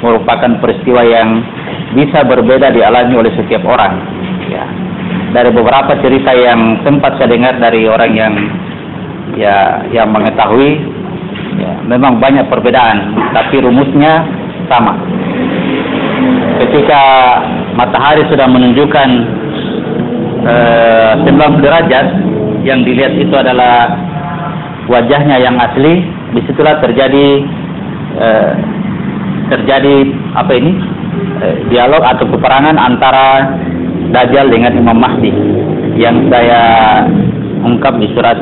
merupakan peristiwa yang bisa berbeda dialami oleh setiap orang. Ya. Dari beberapa cerita yang sempat saya dengar dari orang yang mengetahui, ya, memang banyak perbedaan, tapi rumusnya sama. Ketika matahari sudah menunjukkan 19 derajat, yang dilihat itu adalah wajahnya yang asli. Disitulah terjadi dialog atau peperangan antara Dajjal dengan Imam Mahdi yang saya ungkap di surat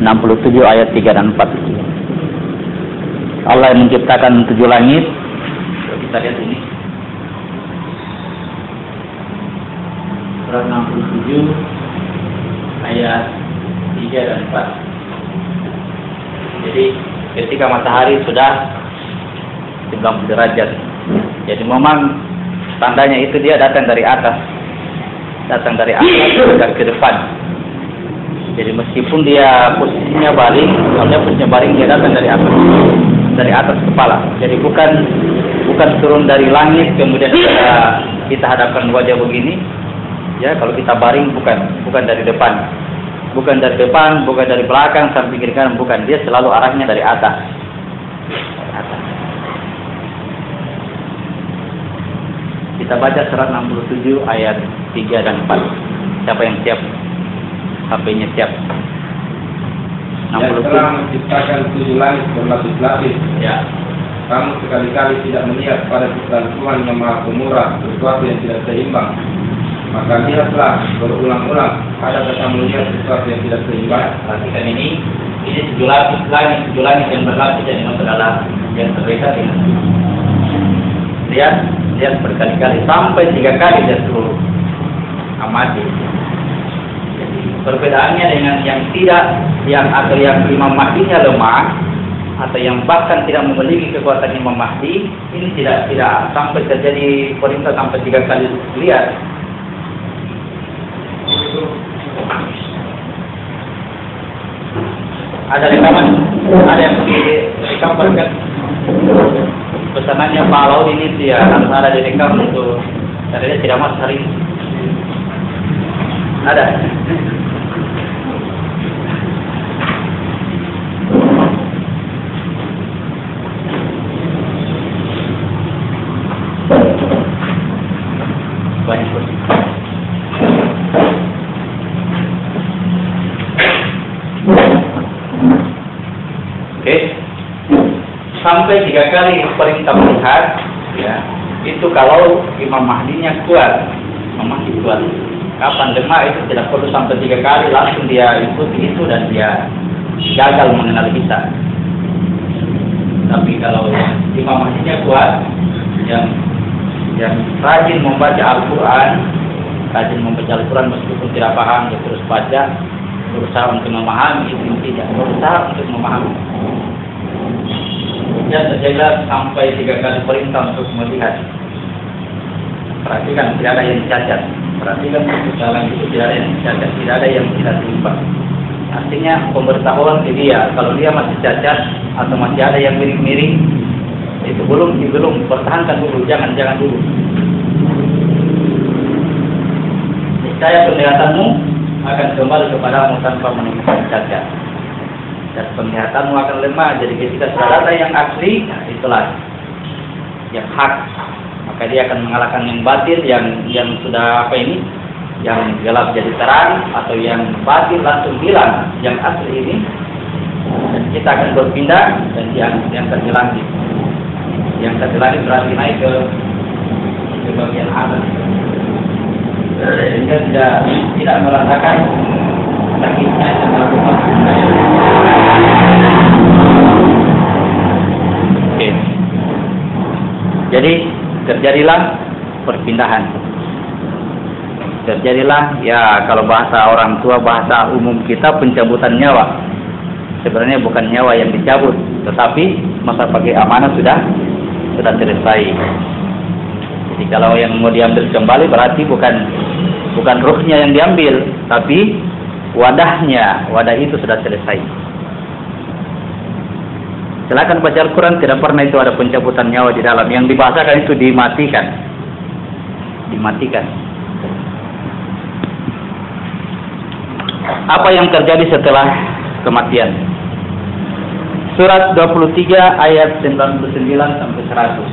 67 ayat 3 dan 4. Allah yang menciptakan 7 langit. Kita lihat ini. Surat 67 ayat 3 dan 4. Jadi ketika matahari sudah 19 derajat, jadi memang tandanya itu dia datang dari atas dan ke depan. Jadi meskipun dia posisinya baring, dia datang dari atas kepala. Jadi bukan turun dari langit kemudian kita hadapkan wajah begini. Ya, kalau kita baring bukan dari depan. Bukan dari belakang sampai kiri kanan, bukan. Dia selalu arahnya dari atas. Kita baca surat 67 ayat 3 dan 4. Siapa yang siap? HP-nya siap. 67. Yang telah menciptakan 7 langit berlapis-lapis. Ya. Kamu sekali-kali tidak melihat pada ciptaan Tuhan yang Maha Pemurah sesuatu yang tidak seimbang. Maka lihatlah berulang-ulang, ada kamu melihat sesuatu yang tidak seimbang. Perhatikan ini 7 langit yang berlapis yang dimaksud adalah yang terdekat dengan lihat berkali-kali sampai 3 kali dia seluruh amati. Jadi perbedaannya dengan yang Imam Mahdinya lemah atau yang bahkan tidak memiliki kekuatan Imam Mahdi, ini tidak sampai terjadi perintah sampai 3 kali lihat. Ada rekaman, ada yang direkam kan? Pesanannya Pak Laud ini dia harus ada direkam untuk karena dia tidak masuk hari ini. Ada. Banyak pun. Oke. Sampai 3 kali perintah melihat, ya, itu kalau Imam Mahdinya kuat. Imam Mahdi kuat. Kapan lemah itu tidak perlu sampai 3 kali, langsung dia ikuti itu dan dia gagal mengenal kita. Tapi kalau Imam Mahdinya kuat, yang rajin membaca Al-Quran meskipun tidak paham, dia terus baca, berusaha untuk memahami, itu tidak berusaha untuk memahami. Ya, terjaga sampai 3 kali perintah untuk melihat. Perhatikan, tidak ada yang cacat. Perhatikan, dalam itu tidak ada yang cacat, tidak ada yang tidak seimbang. Artinya pemberitahuan ke dia, kalau dia masih cacat atau masih ada yang miring-miring, itu belum pertahankan dulu, jangan dulu. Niscaya penglihatanmu akan kembali kepadamu tanpa menemukan cacat. Dan penglihatanmu akan lemah. Jadi ketika sudah ada yang asli, nah itulah yang hak. Maka dia akan mengalahkan yang batil, yang sudah yang gelap jadi terang, atau yang batil langsung hilang. Yang asli ini, dan kita akan berpindah dan yang terhilang. Yang terhilang berarti naik ke bagian atas. Sehingga tidak merasakan sakitnya yang melakukan. Oke. Jadi terjadilah perpindahan. Terjadilah, ya kalau bahasa orang tua, bahasa umum kita, pencabutan nyawa. Sebenarnya bukan nyawa yang dicabut, tetapi masa pakai amanah sudah selesai. Jadi kalau yang mau diambil kembali berarti bukan ruhnya yang diambil, tapi wadahnya, wadah itu sudah selesai. Silakan baca Al-Quran, tidak pernah itu ada pencabutan nyawa di dalam. Yang dibahasakan itu dimatikan. Dimatikan. Apa yang terjadi setelah kematian? Surat 23 ayat 99 sampai 100.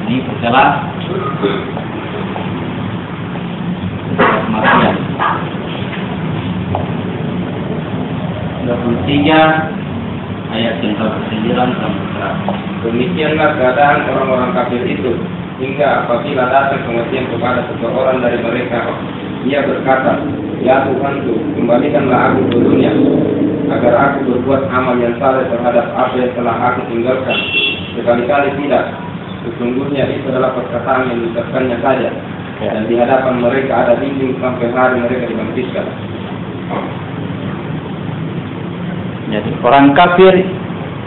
Ini setelah kematian. 23 ayat 99 sampai 100. Demikianlah keadaan orang-orang kafir itu, hingga apabila datang kematian kepada seseorang dari mereka, ia berkata, "Ya Tuhanku, kembalikanlah aku ke dunia, agar aku berbuat amal yang saleh terhadap apa yang telah aku tinggalkan." Sekali-kali tidak. Sesungguhnya itu adalah perkataan yang diucapkannya saja, dan di hadapan mereka ada dinding sampai hari mereka dibangkitkan. Jadi orang kafir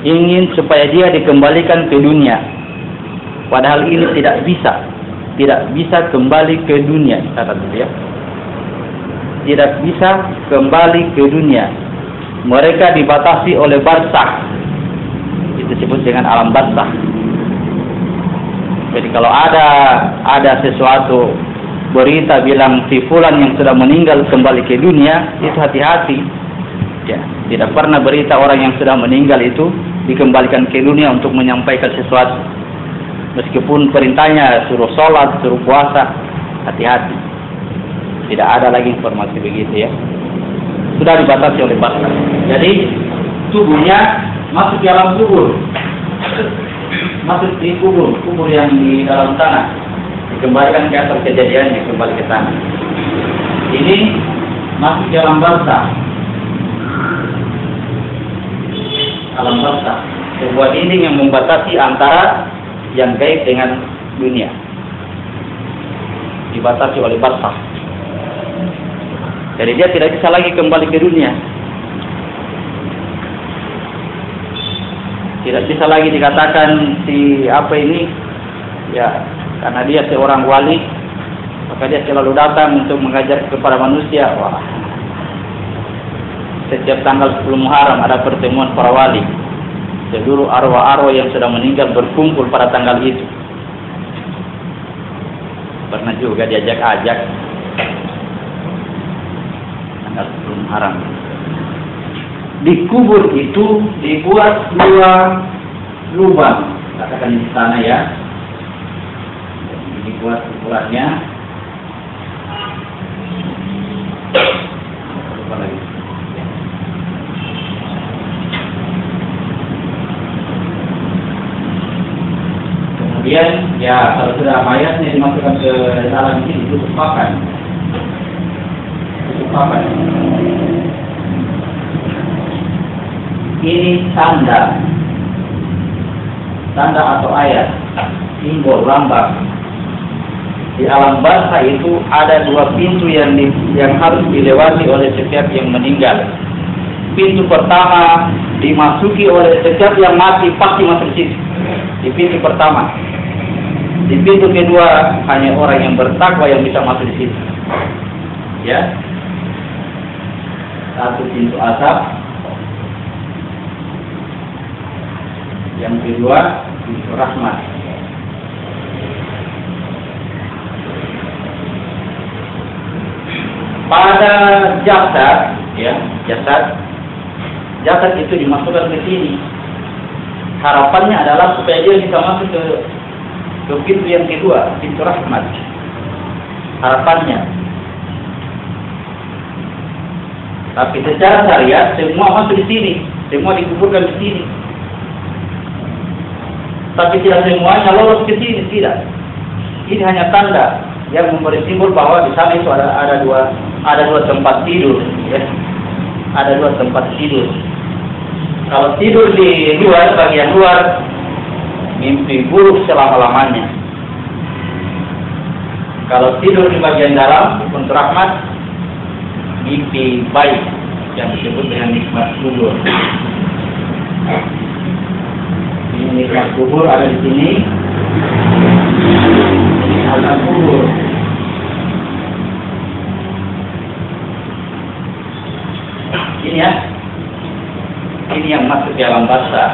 ingin supaya dia dikembalikan ke dunia, padahal ini tidak bisa kembali ke dunia, kata dia. Tidak bisa kembali ke dunia. Mereka dibatasi oleh barzakh. Itu disebut dengan alam barzakh. Jadi kalau ada sesuatu berita bilang si fulan yang sudah meninggal kembali ke dunia, itu hati-hati. Ya, tidak pernah berita orang yang sudah meninggal itu dikembalikan ke dunia untuk menyampaikan sesuatu. Meskipun perintahnya suruh sholat, suruh puasa, hati-hati. Tidak ada lagi informasi begitu ya. Sudah dibatasi oleh barzakh. Jadi tubuhnya masuk ke alam kubur. Masuk di kubur yang di dalam tanah. Dikembalikan ke asal kejadiannya, kembali ke tanah. Ini masuk ke alam barzakh. Alam barzakh, sebuah dinding yang membatasi antara yang gaib dengan dunia. Dibatasi oleh barzakh. Jadi dia tidak bisa lagi kembali ke dunia. Tidak bisa lagi dikatakan si apa ini, ya karena dia seorang wali, maka dia selalu datang untuk mengajar kepada manusia. Wah, setiap tanggal 10 Muharram ada pertemuan para wali. Seluruh arwah-arwah yang sudah meninggal berkumpul pada tanggal itu. Pernah juga diajak-ajak tanggal 10 Muharram. Di kubur itu dibuat 2 lubang, katakan di sana ya. Dibuat ukurannya. Apa lagi? Kemudian ya kalau sudah mayatnya dimasukkan ke dalam ini tutup papan. Ini tanda atau ayat, simbol, lambang. Di alam barzakh itu ada 2 pintu yang harus dilewati oleh setiap yang meninggal. Pintu pertama dimasuki oleh setiap yang mati, pasti masuk situ. Di pintu pertama. Di pintu kedua hanya orang yang bertakwa yang bisa masuk di situ. Ya. Satu pintu azab. Yang kedua pintu rahmat. Pada jasad, ya, jasad itu dimasukkan ke sini. Harapannya adalah supaya dia bisa masuk ke pintu yang kedua, pintu rahmat. Harapannya. Tapi secara syariat semua masuk di sini, semua dikuburkan di sini. Tapi tidak semuanya lolos ke sini, tidak. Ini hanya tanda yang memberi simbol bahwa di sana itu ada dua tempat tidur, ya. Ada 2 tempat tidur. Kalau tidur di luar, bagian luar, mimpi buruk selama-lamanya. Kalau tidur di bagian dalam, untuk rahmat, mimpi baik yang disebut dengan nikmat kubur. Ini nikmat kubur ada di sini. Ini azab kubur. Ini ya. Ini yang masuk basa